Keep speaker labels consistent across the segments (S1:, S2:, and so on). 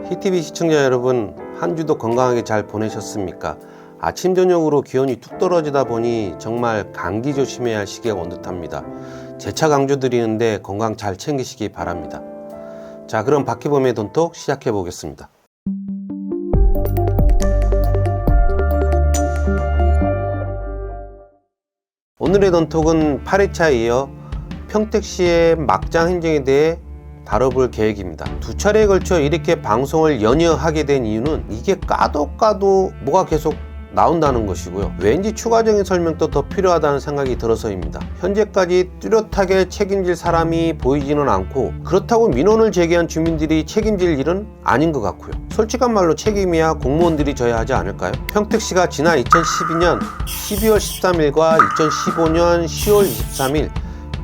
S1: 희TV 시청자 여러분, 한 주도 건강하게 잘 보내셨습니까? 아침 저녁으로 기온이 뚝 떨어지다 보니 정말 감기 조심해야 할 시기가 온 듯합니다. 재차 강조드리는데 건강 잘 챙기시기 바랍니다. 자, 그럼 박희범의 돈톡 시작해 보겠습니다. 오늘의 돈톡은 8회차에 이어 평택시의 막장 행정에 대해 다뤄볼 계획입니다. 두 차례에 걸쳐 이렇게 방송을 연이어 하게 된 이유는 이게 까도 뭐가 계속 나온다는 것이고요. 왠지 추가적인 설명도 더 필요하다는 생각이 들어서입니다. 현재까지 뚜렷하게 책임질 사람이 보이지는 않고, 그렇다고 민원을 제기한 주민들이 책임질 일은 아닌 것 같고요. 솔직한 말로 책임이야 공무원들이 져야 하지 않을까요? 평택시가 지난 2012년 12월 13일과 2015년 10월 23일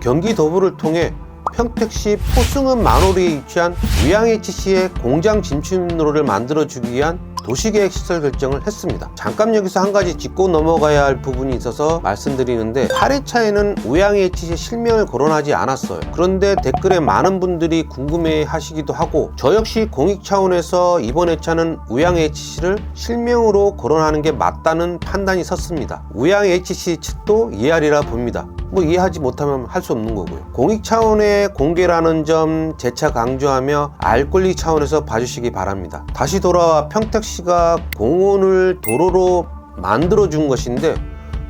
S1: 경기도부를 통해 평택시 포승읍 만호리에 위치한 우양HC의 공장 진출로를 만들어주기 위한 도시계획시설 결정을 했습니다. 잠깐 여기서 한 가지 짚고 넘어가야 할 부분이 있어서 말씀드리는데, 8회차에는 우양HC의 실명을 거론하지 않았어요. 그런데 댓글에 많은 분들이 궁금해 하시기도 하고, 저 역시 공익 차원에서 이번 회차는 우양HC를 실명으로 거론하는 게 맞다는 판단이 섰습니다. 우양HC 측도 이해하리라 봅니다. 이해하지 못하면 할 수 없는 거고요. 공익 차원의 공개라는 점 재차 강조하며 알 권리 차원에서 봐주시기 바랍니다. 다시 돌아와 평택시가 공원을 도로로 만들어준 것인데,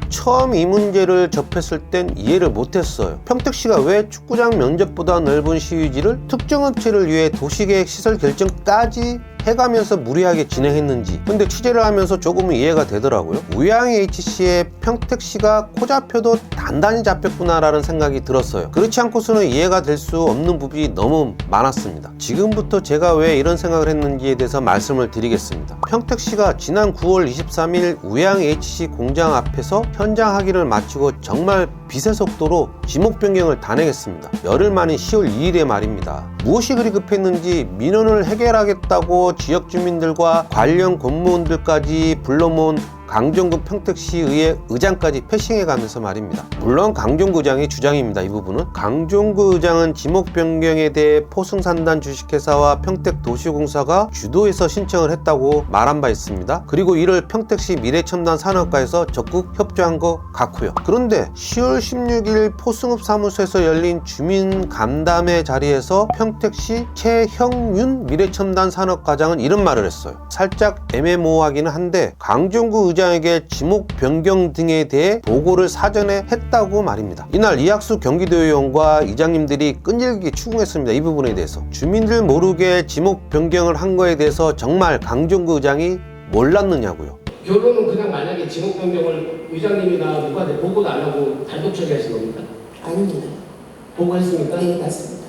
S1: 처음 이 문제를 접했을 땐 이해를 못했어요. 평택시가 왜 축구장 면적보다 넓은 시위지를 특정 업체를 위해 도시계획 시설 결정까지 해가면서 무리하게 진행했는지, 근데 취재를 하면서 조금은 이해가 되더라고요. 우양HC의 평택시가 코잡혀도 단단히 잡혔구나 라는 생각이 들었어요. 그렇지 않고서는 이해가 될 수 없는 부분이 너무 많았습니다. 지금부터 제가 왜 이런 생각을 했는지에 대해서 말씀을 드리겠습니다. 평택시가 지난 9월 23일 우양HC 공장 앞에서 현장 확인을 마치고 정말 빛의 속도로 지목 변경을 단행했습니다. 열흘 만인 10월 2일에 말입니다. 무엇이 그리 급했는지 민원을 해결하겠다고 지역 주민들과 관련 공무원들까지 불러 모은 강종구 평택시의회 의장까지 패싱해가면서 말입니다. 물론 강종구 의장의 주장입니다. 이 부분은 강종구 의장은 지목 변경에 대해 포승산단 주식회사와 평택도시공사가 주도해서 신청을 했다고 말한 바 있습니다. 그리고 이를 평택시 미래첨단 산업과에서 적극 협조한 것 같고요. 그런데 10월 16일 포승읍 사무소에서 열린 주민 간담회 자리에서 평택시 최형윤 미래첨단 산업과장은 이런 말을 했어요. 살짝 애매모호하기는 한데 강종구 의장에게 지목 변경 등에 대해 보고를 사전에 했다고 말입니다. 이날 이학수 경기도의원과 이장님들이 끈질기게 추궁했습니다. 이 부분에 대해서 주민들 모르게 지목 변경을 한 거에 대해서 정말 강종구 의장이 몰랐느냐고요.
S2: 결론은 그냥 만약에 지목 변경을 의장님이나 누구한테 보고도 안 하고 단독 처리하신 겁니까?
S3: 아닙니다.
S2: 보고했습니까?
S3: 네, 맞습니다.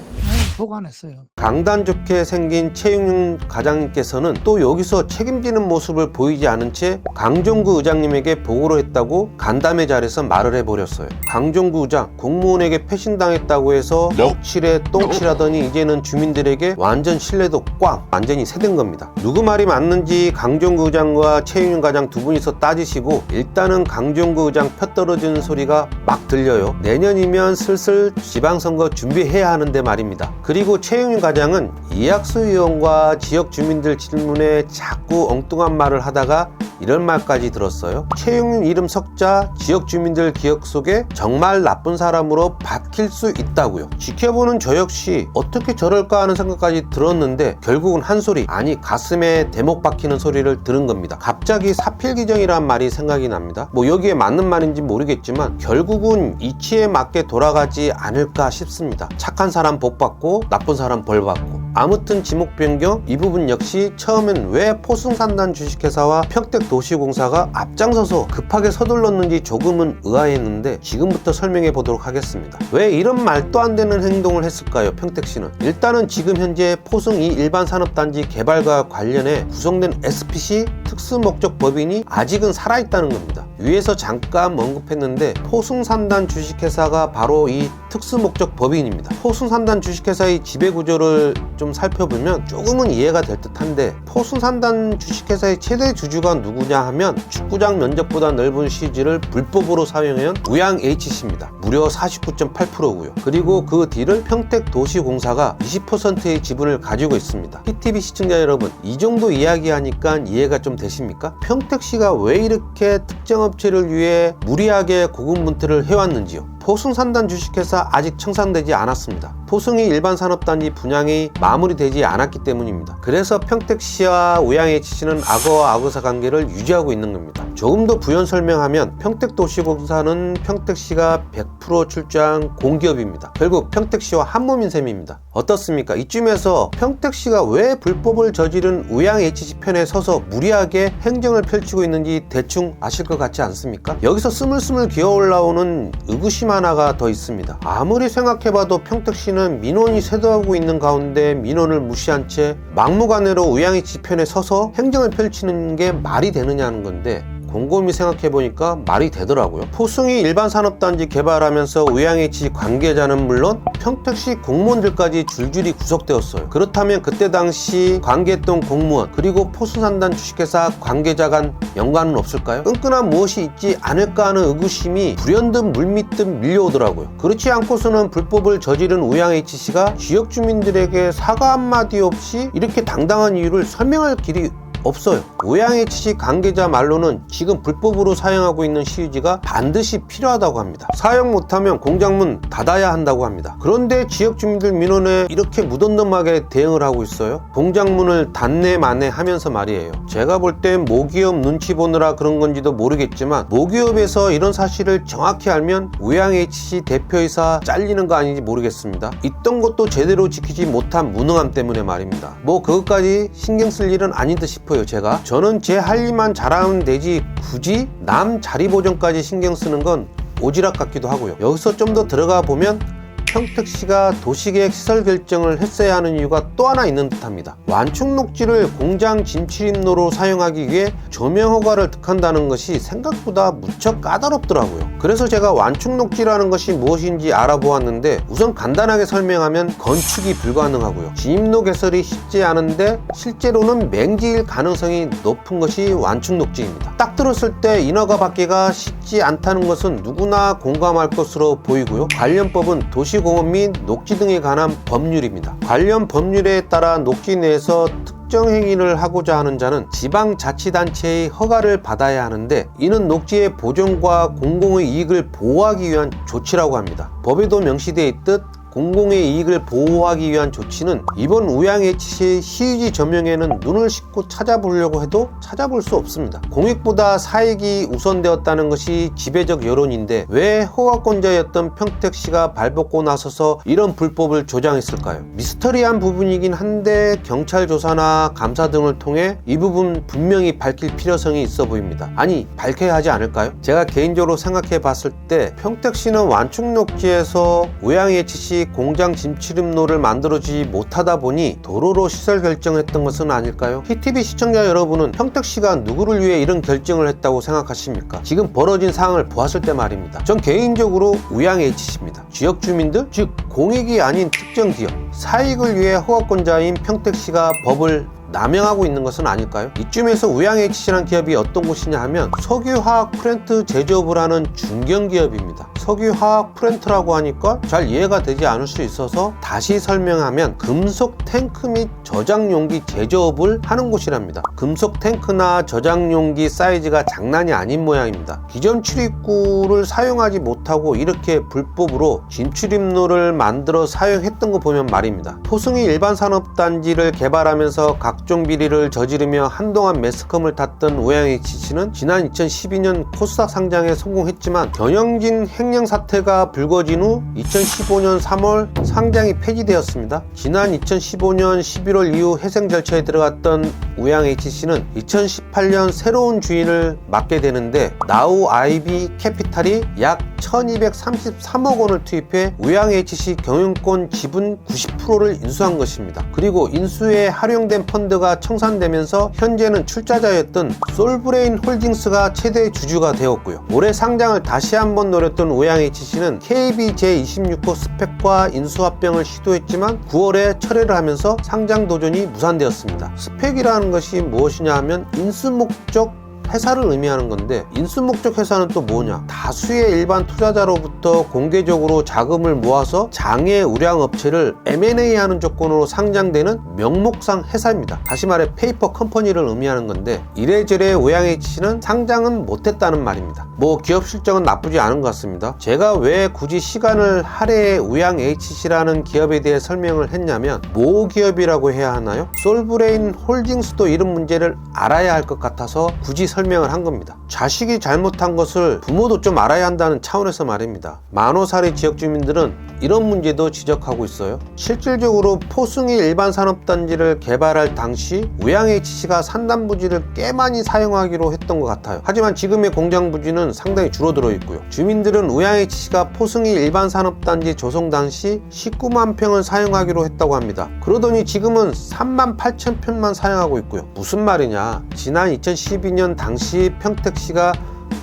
S4: 보고 안 했어요.
S1: 강단 좋게 생긴 최윤 과장님께서는 또 여기서 책임지는 모습을 보이지 않은 채 강종구 의장님에게 보고를 했다고 간담회 자리에서 말을 해버렸어요. 강종구 의장 공무원에게 패싱당했다고 해서 똥칠에 똥칠하더니 이제는 주민들에게 완전 신뢰도 꽝, 완전히 세댄 겁니다. 누구 말이 맞는지 강종구 의장과 최윤 과장 두 분이서 따지시고, 일단은 강종구 의장 펴떨어지는 소리가 막 들려요. 내년이면 슬슬 지방선거 준비해야 하는데 말입니다. 그리고 최윤 과장은 이학수 의원과 지역 주민들 질문에 자꾸 엉뚱한 말을 하다가 이런 말까지 들었어요. 최윤 이름 석자 지역 주민들 기억 속에 정말 나쁜 사람으로 박힐 수 있다고요. 지켜보는 저 역시 어떻게 저럴까 하는 생각까지 들었는데, 결국은 한 소리, 아니 가슴에 대목 박히는 소리를 들은 겁니다. 갑자기 사필규정이란 말이 생각이 납니다. 여기에 맞는 말인지 모르겠지만 결국은 이치에 맞게 돌아가지 않을까 싶습니다. 착한 사람 복 받고 나쁜 사람 벌 받고. 아무튼 지목 변경 이 부분 역시 처음엔 왜 포승산단 주식회사와 평택도시공사가 앞장서서 급하게 서둘렀는지 조금은 의아했는데, 지금부터 설명해 보도록 하겠습니다. 왜 이런 말도 안 되는 행동을 했을까요? 평택시는 일단은 지금 현재 포승 2 일반산업단지 개발과 관련해 구성된 SPC 특수목적 법인이 아직은 살아있다는 겁니다. 위에서 잠깐 언급했는데 포승산단 주식회사가 바로 이 특수목적 법인입니다. 포승산단 주식회사의 지배구조를 좀 살펴보면 조금은 이해가 될 듯한데, 포승산단 주식회사의 최대 주주가 누구냐 하면 축구장 면적보다 넓은 시지를 불법으로 사용해온 우양HC입니다. 무려 49.8%고요. 그리고 그 뒤를 평택도시공사가 20%의 지분을 가지고 있습니다. PTV 시청자 여러분, 이 정도 이야기하니까 이해가 좀 되십니까? 평택시가 왜 이렇게 특정 업체를 위해 무리하게 고군분투를 해왔는지요. 포승산단 주식회사 아직 청산되지 않았습니다. 포승이 일반산업단지 분양이 마무리되지 않았기 때문입니다. 그래서 평택시와 우양HC는 악어와 악어사 관계를 유지하고 있는 겁니다. 조금 더 부연 설명하면 평택도시공사는 평택시가 100% 출자한 공기업입니다. 결국 평택시와 한몸인 셈입니다. 어떻습니까? 이쯤에서 평택시가 왜 불법을 저지른 우양HC 편에 서서 무리하게 행정을 펼치고 있는지 대충 아실 것 같지 않습니까? 여기서 스물스물 기어 올라오는 의구심 하나가 더 있습니다. 아무리 생각해봐도 평택시는 민원이 쇄도하고 있는 가운데 민원을 무시한 채 막무가내로 우양HC 편에 서서 행정을 펼치는 게 말이 되느냐는 건데, 곰곰이 생각해보니까 말이 되더라고요. 포승이 일반산업단지 개발하면서 우양HC 관계자는 물론 평택시 공무원들까지 줄줄이 구속되었어요. 그렇다면 그때 당시 관계했던 공무원 그리고 포승산단 주식회사 관계자 간 연관은 없을까요? 끈끈한 무엇이 있지 않을까 하는 의구심이 불현듯 물밀듯 밀려오더라고요. 그렇지 않고서는 불법을 저지른 우양HC가 지역 주민들에게 사과 한마디 없이 이렇게 당당한 이유를 설명할 길이 없어요. 우양HC 관계자 말로는 지금 불법으로 사용하고 있는 시유지가 반드시 필요하다고 합니다. 사용 못하면 공장문 닫아야 한다고 합니다. 그런데 지역 주민들 민원에 이렇게 무덤덤하게 대응을 하고 있어요. 공장문을 닫네 마네 하면서 말이에요. 제가 볼 땐 모기업 눈치 보느라 그런 건지도 모르겠지만, 모기업에서 이런 사실을 정확히 알면 우양HC 대표이사 잘리는 거 아닌지 모르겠습니다. 있던 것도 제대로 지키지 못한 무능함 때문에 말입니다. 뭐 그것까지 신경 쓸 일은 아닌 듯 싶어요. 저는 제 할 일만 잘하면 되지 굳이 남 자리 보전까지 신경 쓰는 건 오지랖 같기도 하고요. 여기서 좀 더 들어가 보면 평택시가 도시계획 시설 결정을 했어야 하는 이유가 또 하나 있는 듯합니다. 완충 녹지를 공장 진출입로로 사용하기 위해 조명 허가를 득한다는 것이 생각보다 무척 까다롭더라고요. 그래서 제가 완충 녹지라는 것이 무엇인지 알아보았는데, 우선 간단하게 설명하면 건축이 불가능하고요. 진입로 개설이 쉽지 않은데 실제로는 맹지일 가능성이 높은 것이 완충 녹지입니다. 딱 들었을 때 인허가 받기가 쉽지 않다는 것은 누구나 공감할 것으로 보이고요. 관련법은 도시공원 및 녹지 등에 관한 법률입니다. 관련 법률에 따라 녹지 내에서 특정 행위를 하고자 하는 자는 지방자치단체의 허가를 받아야 하는데, 이는 녹지의 보존과 공공의 이익을 보호하기 위한 조치라고 합니다. 법에도 명시되어 있듯 공공의 이익을 보호하기 위한 조치는 이번 우양HC의 시유지 점용에는 눈을 씻고 찾아보려고 해도 찾아볼 수 없습니다. 공익보다 사익이 우선되었다는 것이 지배적 여론인데, 왜 허가권자였던 평택시가 발벗고 나서서 이런 불법을 조장했을까요? 미스터리한 부분이긴 한데 경찰 조사나 감사 등을 통해 이 부분 분명히 밝힐 필요성이 있어 보입니다. 아니, 밝혀야 하지 않을까요? 제가 개인적으로 생각해 봤을 때 평택시는 완충 녹지에서 우양HC 공장 진출입로를 만들어주지 못하다 보니 도로로 시설 결정했던 것은 아닐까요? PTV 시청자 여러분은 평택시가 누구를 위해 이런 결정을 했다고 생각하십니까? 지금 벌어진 상황을 보았을 때 말입니다. 전 개인적으로 우양HC입니다. 지역 주민들, 즉 공익이 아닌 특정 기업, 사익을 위해 허가권자인 평택시가 법을 남용하고 있는 것은 아닐까요? 이쯤에서 우양HC라는 기업이 어떤 곳이냐 하면 석유화학 플랜트 제조업을 하는 중견기업입니다. 석유화학 플랜트라고 하니까 잘 이해가 되지 않을 수 있어서 다시 설명하면 금속 탱크 및 저장용기 제조업을 하는 곳이랍니다. 금속 탱크나 저장용기 사이즈가 장난이 아닌 모양입니다. 기존 출입구를 사용하지 못하고 이렇게 불법으로 진출입로를 만들어 사용했던 거 보면 말입니다. 포승이 일반산업단지를 개발하면서 각종 비리를 저지르며 한동안 매스컴을 탔던 우양HC는 지난 2012년 코스닥 상장에 성공했지만 경영진 횡령 사태가 불거진 후 2015년 3월 상장이 폐지되었습니다. 지난 2015년 11월 이후 회생 절차에 들어갔던 우양HC는 2018년 새로운 주인을 맡게 되는데 나우 아이비 캐피탈이 약 1233억 원을 투입해 우양HC 경영권 지분 90%를 인수한 것입니다. 그리고 인수에 활용된 펀드 브랜드가 청산되면서 현재는 출자자였던 솔브레인 홀딩스가 최대 주주가 되었고요. 올해 상장을 다시 한번 노렸던 오양HC는 KB 제26호 스펙과 인수합병을 시도했지만 9월에 철회를 하면서 상장 도전이 무산되었습니다. 스펙이라는 것이 무엇이냐 하면 인수목적 회사를 의미하는 건데, 인수목적 회사는 또 뭐냐? 다수의 일반 투자자로부터 공개적으로 자금을 모아서 장외 우량 업체를 M&A 하는 조건으로 상장되는 명목상 회사입니다. 다시 말해 페이퍼 컴퍼니를 의미하는 건데, 이래저래 오양HC는 상장은 못했다는 말입니다. 뭐 기업 실적은 나쁘지 않은 것 같습니다. 제가 왜 굳이 시간을 할애해 오양HC라는 기업에 대해 설명을 했냐면, 모 기업이라고 해야 하나요? 솔브레인 홀딩스도 이런 문제를 알아야 할 것 같아서 굳이 설명을 한 겁니다. 자식이 잘못한 것을 부모도 좀 알아야 한다는 차원에서 말입니다. 만호사리 지역 주민들은 이런 문제도 지적하고 있어요. 실질적으로 포승이 일반 산업단지를 개발할 당시 오양HC가 산단부지를 꽤 많이 사용하기로 했던 것 같아요. 하지만 지금의 공장 부지는 상당히 줄어들어 있고요. 주민들은 오양HC가 포승이 일반 산업단지 조성 당시 19만 평을 사용하기로 했다고 합니다. 그러더니 지금은 3만 8천 평만 사용하고 있고요. 무슨 말이냐? 지난 2012년 당시 평택시가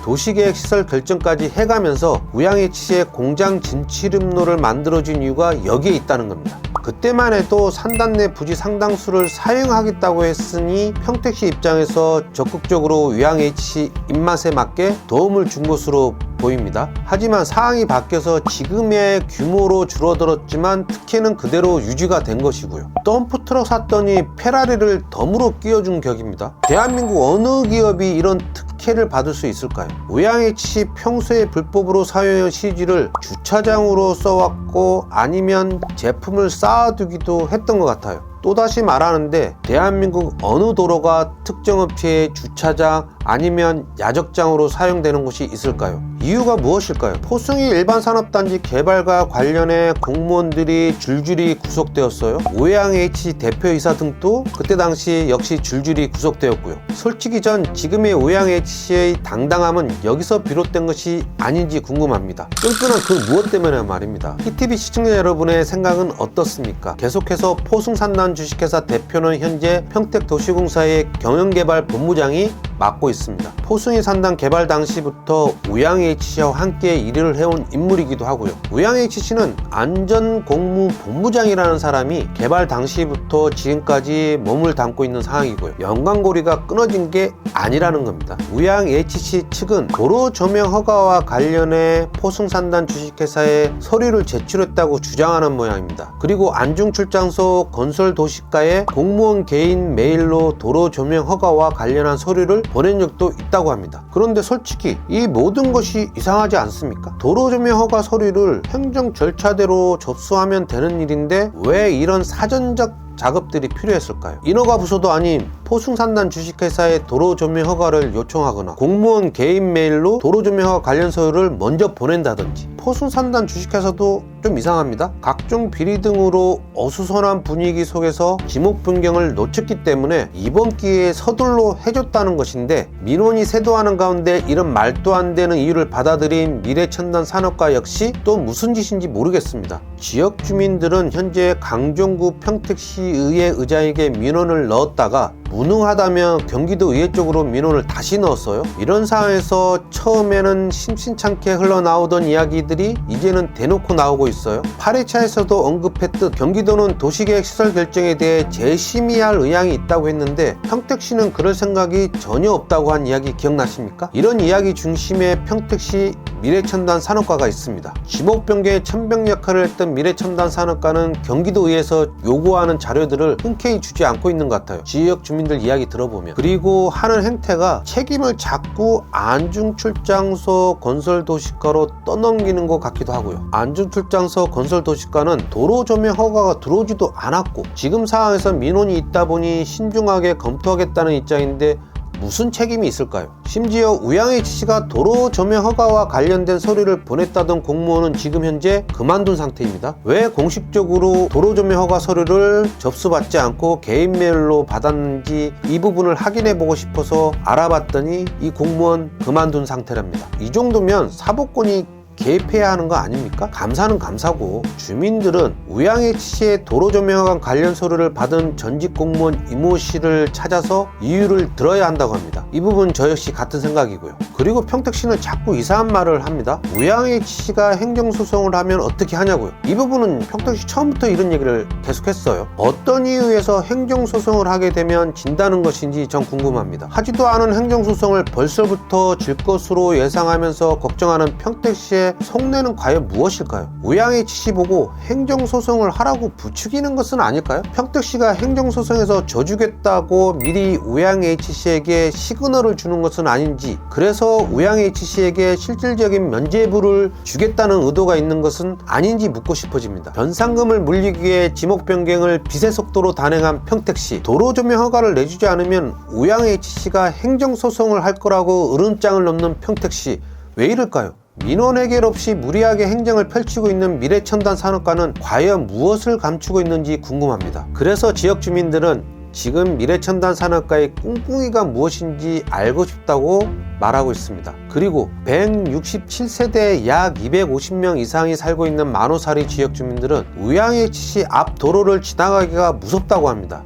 S1: 도시계획 시설 결정까지 해가면서 오양HC의 공장 진출입로를 만들어준 이유가 여기에 있다는 겁니다. 그때만 해도 산단 내 부지 상당수를 사용하겠다고 했으니 평택시 입장에서 적극적으로 오양HC 입맛에 맞게 도움을 준 것으로 보입니다. 하지만 상황이 바뀌어서 지금의 규모로 줄어들었지만 특혜는 그대로 유지가 된 것이고요. 덤프트럭 샀더니 페라리를 덤으로 끼워준 격입니다. 대한민국 어느 기업이 이런 특혜를 받을 수 있을까요? 오양HC 평소에 불법으로 사용한 CG를 주차장으로 써왔고 아니면 제품을 쌓아두기도 했던 것 같아요. 또다시 말하는데, 대한민국 어느 도로가 특정 업체의 주차장 아니면 야적장으로 사용되는 곳이 있을까요? 이유가 무엇일까요? 포승이 일반 산업단지 개발과 관련해 공무원들이 줄줄이 구속되었어요. 오양HC 대표이사 등도 그때 당시 역시 줄줄이 구속되었고요. 솔직히 전 지금의 오양HC의 당당함은 여기서 비롯된 것이 아닌지 궁금합니다. 끈끈한 그 무엇 때문에 말입니다. 히티비 시청자 여러분의 생각은 어떻습니까? 계속해서 포승산단 주식회사 대표는 현재 평택도시공사의 경영개발 본부장이 맡고 있습니다. 포승이 산단 개발 당시부터 오양HC와 함께 일을 해온 인물이기도 하고요. 오양HC는 안전공무본부장이라는 사람이 개발 당시부터 지금까지 몸을 담고 있는 상황이고요. 연관고리가 끊어진 게 아니라는 겁니다. 오양HC 측은 도로 조명 허가와 관련해 포승산단 주식회사에 서류를 제출했다고 주장하는 모양입니다. 그리고 안중출장소 건설도시가에 공무원 개인 메일로 도로 조명 허가와 관련한 서류를 보낸 적도 있다고 합니다. 그런데 솔직히 이 모든 것이 이상하지 않습니까? 도로 조명 허가 서류를 행정 절차대로 접수하면 되는 일인데 왜 이런 사전적 작업들이 필요했을까요? 인허가 부서도 아닌 포승산단 주식회사에 도로 조명 허가를 요청하거나 공무원 개인 메일로 도로 조명 허가 관련 서류를 먼저 보낸다든지, 포승산단 주식회사도 좀 이상합니다. 각종 비리 등으로 어수선한 분위기 속에서 지목 변경을 놓쳤기 때문에 이번 기회에 서둘러 해줬다는 것인데, 민원이 쇄도하는 가운데 이런 말도 안 되는 이유를 받아들인 미래첨단 산업과 역시 또 무슨 짓인지 모르겠습니다. 지역 주민들은 현재 강정구 평택시 의회 의장에게 민원을 넣었다가 무능하다며 경기도 의회 쪽으로 민원을 다시 넣었어요. 이런 상황에서 처음에는 심심찮게 흘러나오던 이야기들이 이제는 대놓고 나오고 있어요. 8회차에서도 언급했듯 경기도는 도시계획 시설 결정에 대해 재심의할 의향이 있다고 했는데 평택시는 그럴 생각이 전혀 없다고 한 이야기 기억나십니까? 이런 이야기 중심에 평택시 미래첨단 산업과가 있습니다. 지목 변경의 천병 역할을 했던 미래첨단 산업과는 경기도의회에서 요구하는 자료들을 흔쾌히 주지 않고 있는 것 같아요. 지역 주민들 이야기 들어보면. 그리고 하는 행태가 책임을 자꾸 안중출장소 건설도시가로 떠넘기는 것 같기도 하고요. 안중출장소 건설도시가는 도로 조명 허가가 들어오지도 않았고 지금 상황에서 민원이 있다 보니 신중하게 검토하겠다는 입장인데 무슨 책임이 있을까요? 심지어 오양HC가 도로 조명 허가와 관련된 서류를 보냈다던 공무원은 지금 현재 그만둔 상태입니다. 왜 공식적으로 도로 조명 허가 서류를 접수받지 않고 개인 메일로 받았는지 이 부분을 확인해 보고 싶어서 알아봤더니 이 공무원 그만둔 상태랍니다. 이 정도면 사법권이 개입해야 하는 거 아닙니까? 감사는 감사고 주민들은 우양HC의 도로조명관 관련 서류를 받은 전직 공무원 이모 씨를 찾아서 이유를 들어야 한다고 합니다. 이 부분 저 역시 같은 생각이고요. 그리고 평택시는 자꾸 이상한 말을 합니다. 우양HC가 행정소송을 하면 어떻게 하냐고요. 이 부분은 평택시 처음부터 이런 얘기를 계속했어요. 어떤 이유에서 행정소송을 하게 되면 진다는 것인지 전 궁금합니다. 하지도 않은 행정소송을 벌써부터 질 것으로 예상하면서 걱정하는 평택시의 속내는 과연 무엇일까요? 우양HC 보고 행정소송을 하라고 부추기는 것은 아닐까요? 평택시가 행정소송에서 져주겠다고 미리 우양HC에게 시그널을 주는 것은 아닌지, 그래서 우양HC에게 실질적인 면죄부를 주겠다는 의도가 있는 것은 아닌지 묻고 싶어집니다. 변상금을 물리기 위해 지목 변경을 빛의 속도로 단행한 평택시, 도로조명 허가를 내주지 않으면 우양HC가 행정소송을 할 거라고 으름장을 넘는 평택시, 왜 이럴까요? 민원 해결 없이 무리하게 행정을 펼치고 있는 미래첨단 산업과는 과연 무엇을 감추고 있는지 궁금합니다. 그래서 지역 주민들은 지금 미래첨단 산업과의 꿍꿍이가 무엇인지 알고 싶다고 말하고 있습니다. 그리고 167세대 약 250명 이상이 살고 있는 만호사리 지역 주민들은 우양HC 앞 도로를 지나가기가 무섭다고 합니다.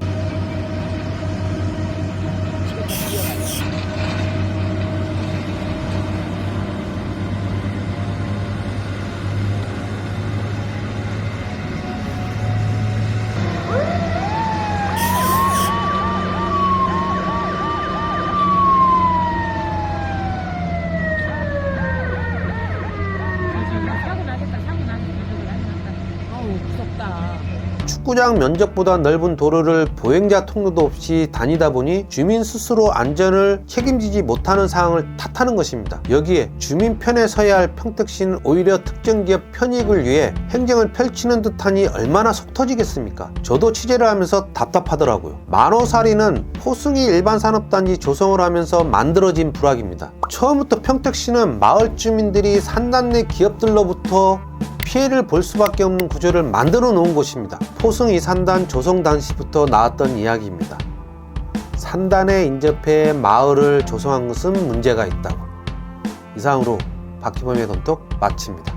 S1: 축구장 면적보다 넓은 도로를 보행자 통로도 없이 다니다 보니 주민 스스로 안전을 책임지지 못하는 상황을 탓하는 것입니다. 여기에 주민 편에 서야 할 평택시는 오히려 특정 기업 편익을 위해 행정을 펼치는 듯하니 얼마나 속 터지겠습니까? 저도 취재를 하면서 답답하더라고요. 만호사리는 포승이 일반산업단지 조성을 하면서 만들어진 불악입니다. 처음부터 평택시는 마을 주민들이 산단 내 기업들로부터 피해를 볼 수밖에 없는 구조를 만들어 놓은 곳입니다. 포승 2산단 조성 당시부터 나왔던 이야기입니다. 산단에 인접해 마을을 조성한 것은 문제가 있다고. 이상으로 박희범의 돈톡 마칩니다.